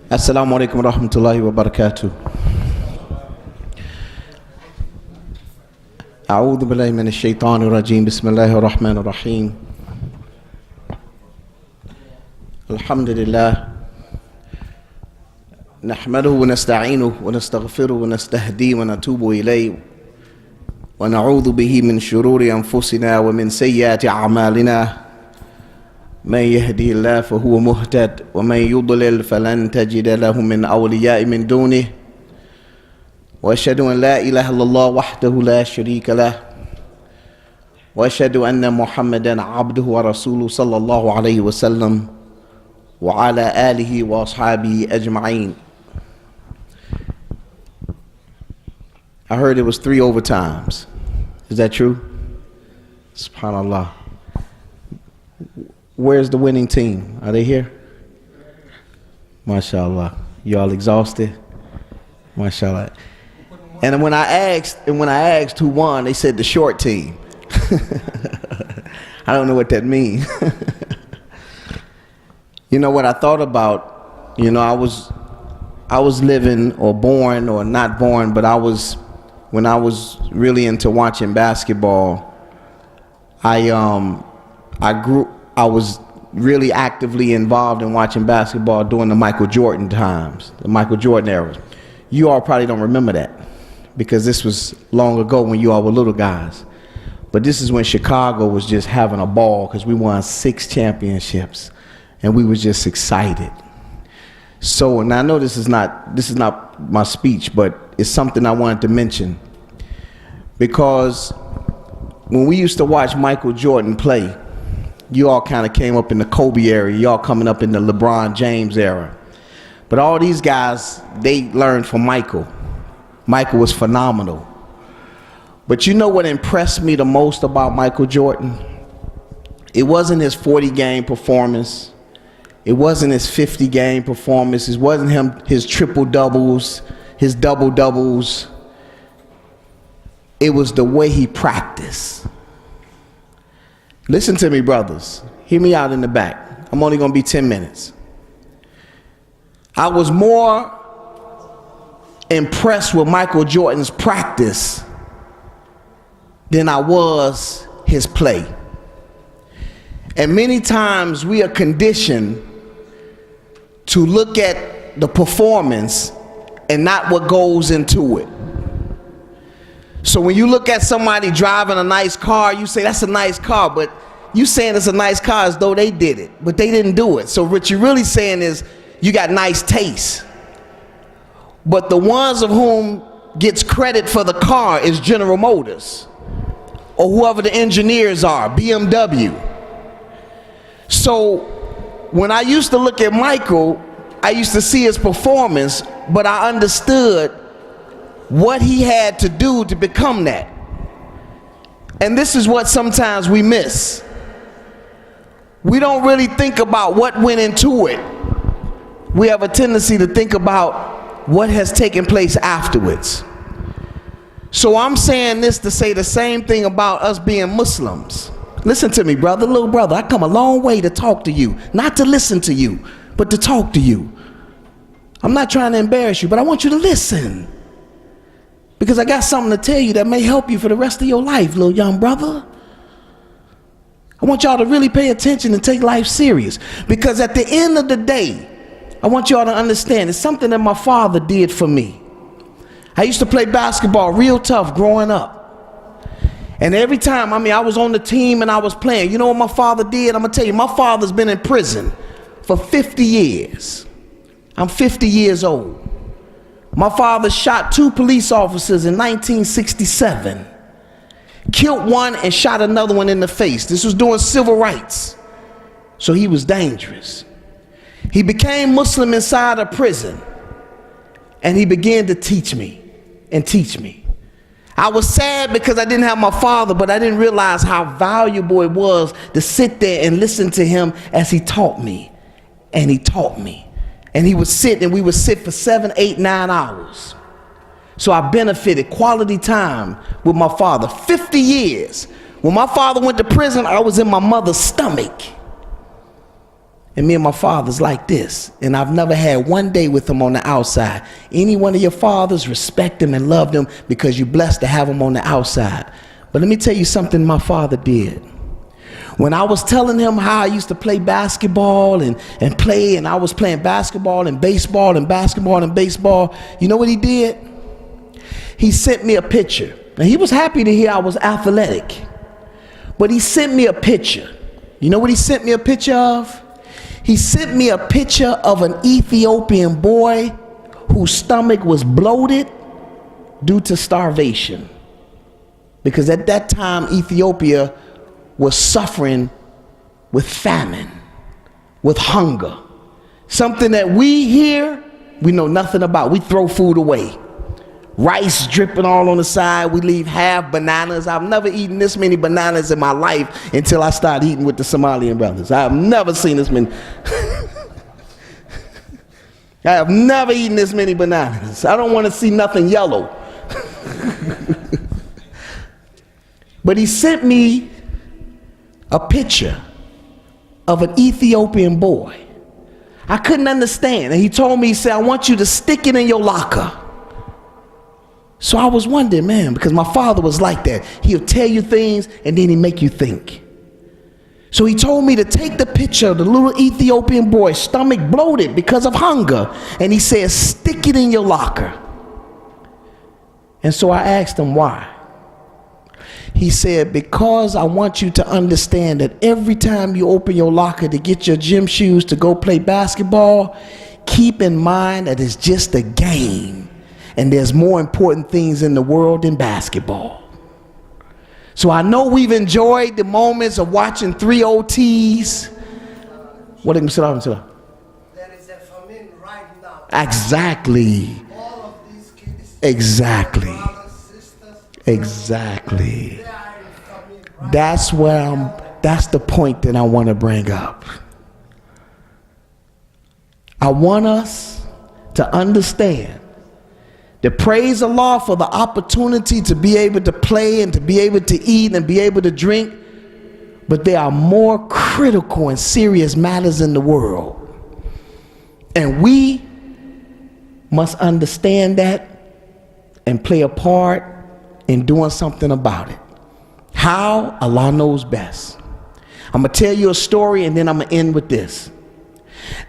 Assalamu alaikum wa rahmatullahi wa barakatuh. A'udhu billahi minash shaitanir rajim. Bismillahir rahmanir rahim. Alhamdulillah. Nahmaduhu wa nasta'inuhu wa nastaghfiruhu wa nastahdihi wa natubu ilayhi wa na'udhu bihi min shururi anfusina wa min sayyiati a'malina. من يهدي الله فهو مهتد ومن يضلل فلن تجد له من أولياء من دونه وأشهد أن لا إله إلا الله وحده لا شريك له وأشهد أن محمدا عبده ورسوله صلى الله عليه وسلم وعلى آله وأصحابه أجمعين. I heard it was 3 overtimes. Is that true? SubhanAllah. Where's the winning team? Are they here? MashaAllah. You all exhausted? MashaAllah. And when I asked who won, they said the short team. I don't know what that means. You know what I thought about? You know, I was living or born or not born, but when I was really into watching basketball, I was really actively involved in watching basketball during the Michael Jordan times, the Michael Jordan era. You all probably don't remember that because this was long ago when you all were little guys. But this is when Chicago was just having a ball because we won 6 championships and we was just excited. So, and I know this is not my speech, but it's something I wanted to mention because when we used to watch Michael Jordan play, you all kind of came up in the Kobe era, y'all coming up in the LeBron James era. But all these guys, they learned from Michael. Michael was phenomenal. But you know what impressed me the most about Michael Jordan? It wasn't his 40-game performance. It wasn't his 50-game performance. It wasn't his triple-doubles, his double-doubles. It was the way he practiced. Listen to me, brothers. Hear me out in the back. I'm only going to be 10 minutes. I was more impressed with Michael Jordan's practice than I was his play. And many times we are conditioned to look at the performance and not what goes into it. So when you look at somebody driving a nice car, you say that's a nice car, but you saying it's a nice car as though they did it, but they didn't do it. So what you're really saying is you got nice taste. But the ones of whom gets credit for the car is General Motors or whoever the engineers are, BMW. So when I used to look at Michael, I used to see his performance, but I understood what he had to do to become that. And this is what sometimes we miss. We don't really think about what went into it. We have a tendency to think about what has taken place afterwards. So I'm saying this to say the same thing about us being Muslims. Listen to me, brother, little brother. I come a long way to talk to you, not to listen to you, but to talk to you. I'm not trying to embarrass you, but I want you to listen. Because I got something to tell you that may help you for the rest of your life, little young brother. I want y'all to really pay attention and take life serious. Because at the end of the day, I want y'all to understand it's something that my father did for me. I used to play basketball real tough growing up. And every time, I was on the team and I was playing. You know what my father did? I'm going to tell you, my father's been in prison for 50 years. I'm 50 years old. My father shot 2 police officers in 1967, killed one and shot another one in the face. This was during civil rights, so he was dangerous. He became Muslim inside a prison, and he began to teach me and teach me. I was sad because I didn't have my father, but I didn't realize how valuable it was to sit there and listen to him as he taught me, and he taught me. And he would sit and we would sit for 7, 8, 9 hours. So I benefited quality time with my father. 50 years. When my father went to prison, I was in my mother's stomach. And me and my father's like this. And I've never had one day with him on the outside. Any one of your fathers, respect him and love them because you're blessed to have him on the outside. But let me tell you something my father did. When I was telling him how I used to play basketball and play, and I was playing basketball and baseball and basketball and baseball, you know what he did? He sent me a picture. Now, he was happy to hear I was athletic. But he sent me a picture. You know what he sent me a picture of? He sent me a picture of an Ethiopian boy whose stomach was bloated due to starvation. Because at that time, Ethiopia was suffering with famine, with hunger. Something that we here, we know nothing about. We throw food away. Rice dripping all on the side. We leave half bananas. I've never eaten this many bananas in my life until I started eating with the Somalian brothers. I've never seen this many. I have never eaten this many bananas. I don't want to see nothing yellow. But he sent me a picture of an Ethiopian boy. I couldn't understand. And he told me, he said, I want you to stick it in your locker. So I was wondering, man, because my father was like that. He'll tell you things and then he make you think. So he told me to take the picture of the little Ethiopian boy, stomach bloated because of hunger. And he said, stick it in your locker. And so I asked him why. He said, because I want you to understand that every time you open your locker to get your gym shoes to go play basketball, keep in mind that it's just a game. And there's more important things in the world than basketball. So I know we've enjoyed the moments of watching 3 OTs. What did you say? There is a famine right now. Exactly. All of these kids, Exactly. brothers, sisters, Exactly. they are in famine right That's where that's the point that I want to bring up. I want us to understand to praise Allah for the opportunity to be able to play and to be able to eat and be able to drink, but there are more critical and serious matters in the world. And we must understand that and play a part in doing something about it. How? Allah knows best. I'm going to tell you a story and then I'm going to end with this.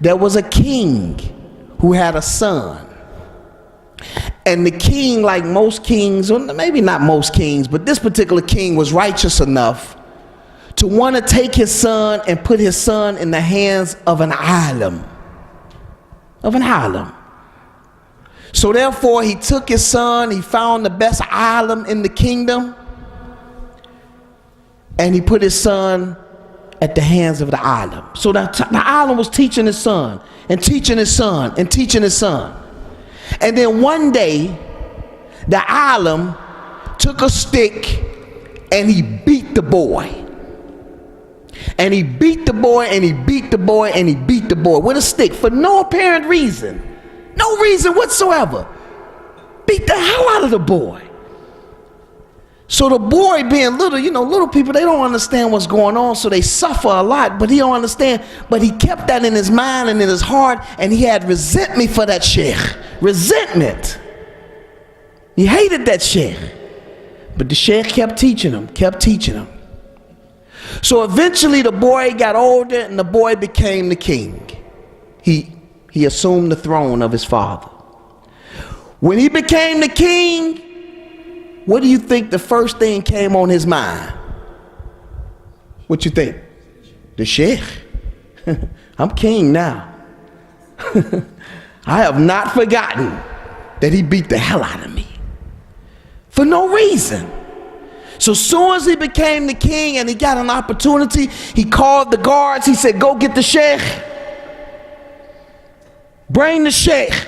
There was a king who had a son. And the king, like most kings, or maybe not most kings, but this particular king was righteous enough to want to take his son and put his son in the hands of an alim. So therefore, he took his son, he found the best alim in the kingdom, and he put his son at the hands of the alim. So the alim was teaching his son, and teaching his son, and teaching his son. And then one day, the alim took a stick and he beat the boy. And he beat the boy and he beat the boy and he beat the boy with a stick for no apparent reason. No reason whatsoever. Beat the hell out of the boy. So the boy being little, you know, little people, they don't understand what's going on, so they suffer a lot, but he don't understand. But he kept that in his mind and in his heart, and he had resentment for that Shekh. Resentment. He hated that Shekh. But the Shekh kept teaching him, So eventually the boy got older and the boy became the king. He assumed the throne of his father. When he became the king, what do you think the first thing came on his mind? What you think? The Shekh. I'm king now. I have not forgotten that he beat the hell out of me. For no reason. So soon as he became the king and he got an opportunity, he called the guards. He said, go get the Shekh. Bring the Shekh.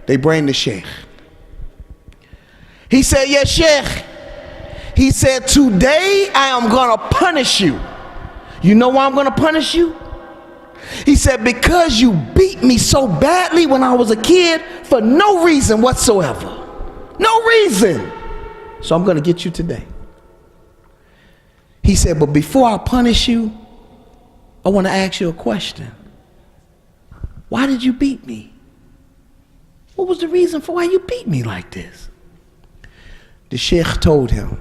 They bring the Shekh. He said, yes, Shekh. He said, today I am going to punish you. You know why I'm going to punish you? He said, because you beat me so badly when I was a kid for no reason whatsoever. No reason. So I'm going to get you today. He said, but before I punish you, I want to ask you a question. Why did you beat me? What was the reason for why you beat me like this? The Shekh told him.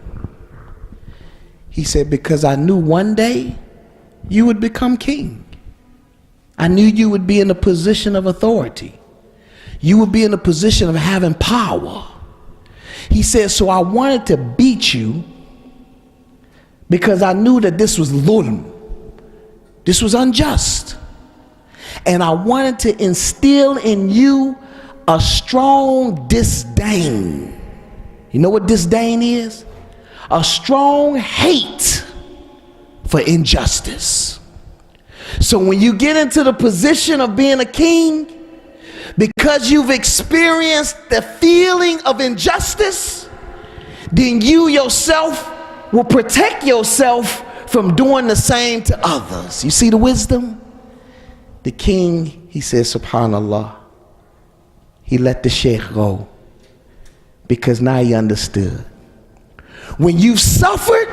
He said, because I knew one day you would become king. I knew you would be in a position of authority. You would be in a position of having power. He said, so I wanted to beat you because I knew that this was dhulm. This was unjust. And I wanted to instill in you a strong disdain. You know what disdain is? A strong hate for injustice. So when you get into the position of being a king, because you've experienced the feeling of injustice, then you yourself will protect yourself from doing the same to others. You see the wisdom? The king, he says, subhanallah, he let the sheikh go because now he understood. When you've suffered,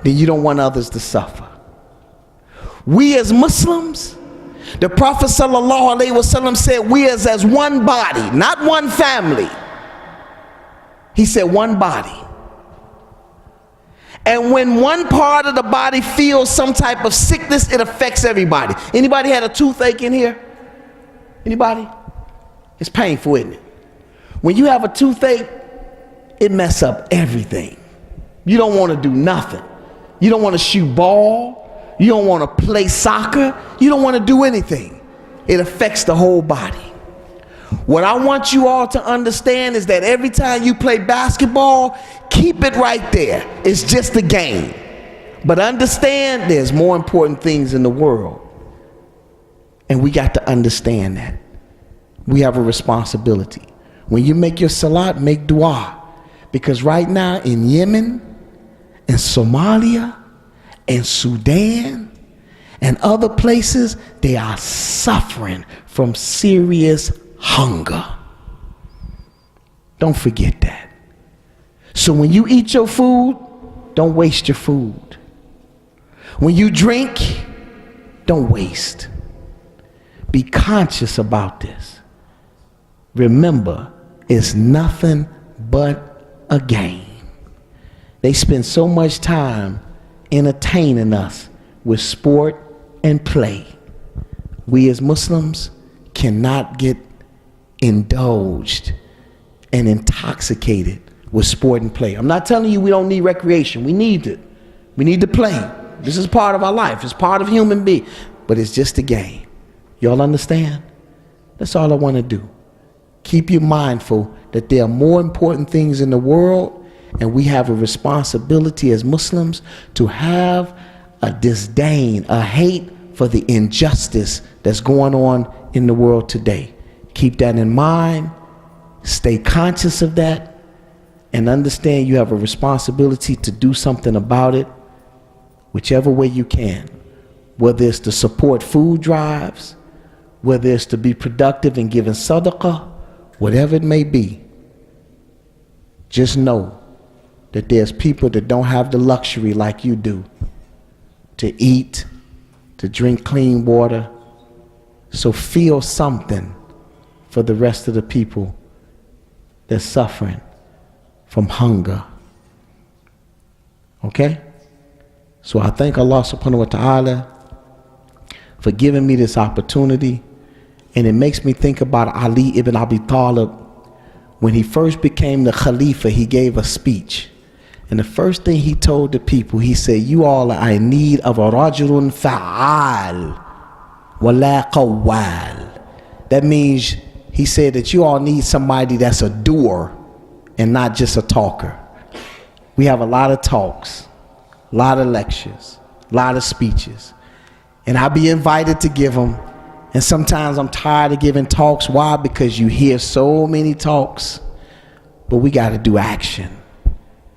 then you don't want others to suffer. We as Muslims, the Prophet sallallahu alaihi wasallam said, we as one body, not one family. He said one body. And when one part of the body feels some type of sickness, it affects everybody. Anybody had a toothache in here? Anybody? It's painful, isn't it? When you have a toothache, it messes up everything. You don't want to do nothing. You don't want to shoot ball. You don't want to play soccer. You don't want to do anything. It affects the whole body. What I want you all to understand is that every time you play basketball, keep it right there. It's just a game. But understand there's more important things in the world. And we got to understand that. We have a responsibility. When you make your salat, make dua. Because right now in Yemen, in Somalia, in Sudan, and other places, they are suffering from serious hunger. Don't forget that. So when you eat your food, don't waste your food. When you drink, don't waste. Be conscious about this. Remember, it's nothing but a game. They spend so much time entertaining us with sport and play. We as Muslims cannot get indulged and intoxicated with sport and play. I'm not telling you we don't need recreation. We need it. We need to play. This is part of our life. It's part of human being. But it's just a game. Y'all understand? That's all I want to do. Keep you mindful that there are more important things in the world, and we have a responsibility as Muslims to have a disdain, a hate for the injustice that's going on in the world today. Keep that in mind. Stay conscious of that, and understand you have a responsibility to do something about it, whichever way you can. Whether it's to support food drives, whether it's to be productive in giving sadaqah, whatever it may be. Just know that there's people that don't have the luxury like you do to eat, to drink clean water. So feel something for the rest of the people that's suffering from hunger. Okay? So I thank Allah subhanahu wa ta'ala for giving me this opportunity. And it makes me think about Ali ibn Abi Talib. When he first became the Khalifa, he gave a speech. And the first thing he told the people, he said, you all are in need of a rajulun fa'al wala qawwal. That means, he said that you all need somebody that's a doer and not just a talker. We have a lot of talks, a lot of lectures, a lot of speeches. And I'll be invited to give them. And sometimes I'm tired of giving talks. Why? Because you hear so many talks. But we got to do action.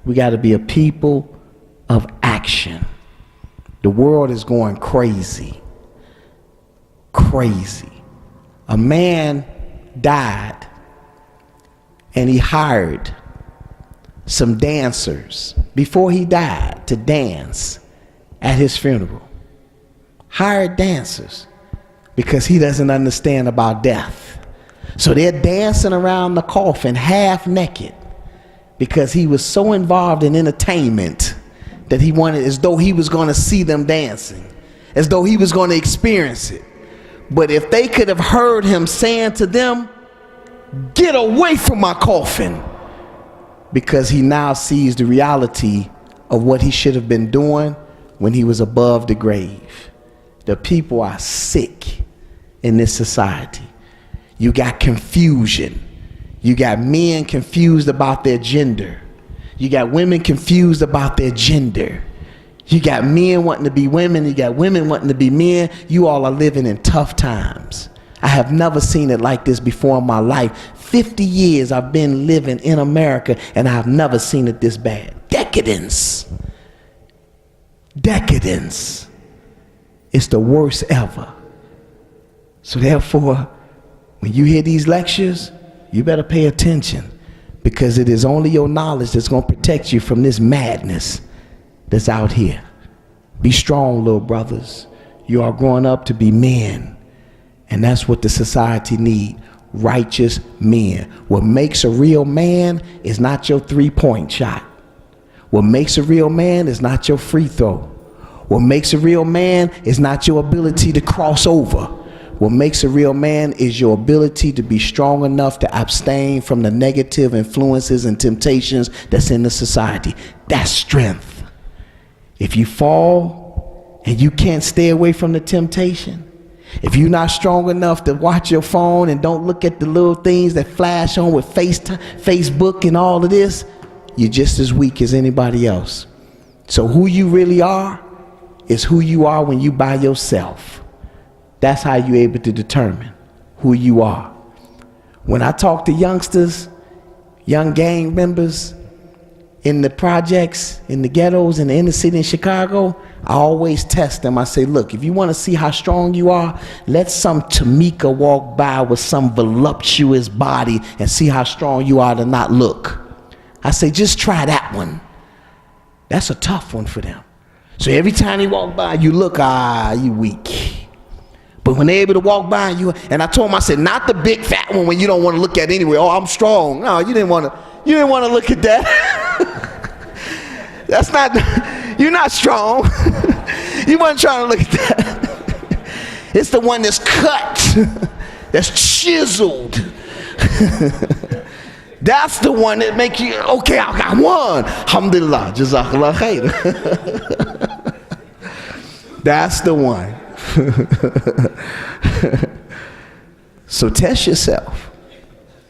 We got to be a people of action. The world is going crazy. Crazy. A man died and he hired some dancers before he died to dance at his funeral. hired dancers because he doesn't understand about death. So they're dancing around the coffin half naked because he was so involved in entertainment that he wanted, as though he was going to see them dancing, as though he was going to experience it. But if they could have heard him saying to them, "Get away from my coffin," because he now sees the reality of what he should have been doing when he was above the grave. The people are sick in this society. You got confusion. You got men confused about their gender. You got women confused about their gender. You got men wanting to be women. You got women wanting to be men. You all are living in tough times. I have never seen it like this before in my life. 50 years I've been living in America and I've never seen it this bad. Decadence. Decadence. It's the worst ever. So therefore, when you hear these lectures, you better pay attention, because it is only your knowledge that's going to protect you from this madness that's out here. Be strong, little brothers. You are growing up to be men, and that's what the society needs. Righteous men. What makes a real man is not your three-point shot. What makes a real man is not your free throw. What makes a real man is not your ability to cross over. What makes a real man is your ability to be strong enough to abstain from the negative influences and temptations that's in the society. That's strength. If you fall and you can't stay away from the temptation, if you're not strong enough to watch your phone and don't look at the little things that flash on with Facebook and all of this, you're just as weak as anybody else. So who you really are is who you are when you by yourself. That's how you're able to determine who you are. When I talk to youngsters, young gang members in the projects, in the ghettos, in the inner city in Chicago, I always test them. I say, look, if you want to see how strong you are, let some Tamika walk by with some voluptuous body and see how strong you are to not look. I say, just try that one. That's a tough one for them. So every time they walk by, you look, you weak. But when they're able to walk by you, and I told them, I said, not the big fat one when you don't want to look at anyway. Oh, I'm strong. No, you didn't want to look at that. That's not, you're not strong. You weren't trying to look at that. It's the one that's cut, that's chiseled. That's the one that make you, okay, I got one. Alhamdulillah, jazakallah khair. That's the one. So test yourself.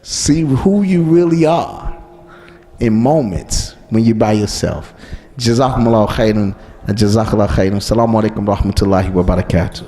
See who you really are in moments when you're by yourself. Jazakumullah khairan. Jazakallah khairan. Assalamu alaikum wa rahmatullahi wa barakatuh.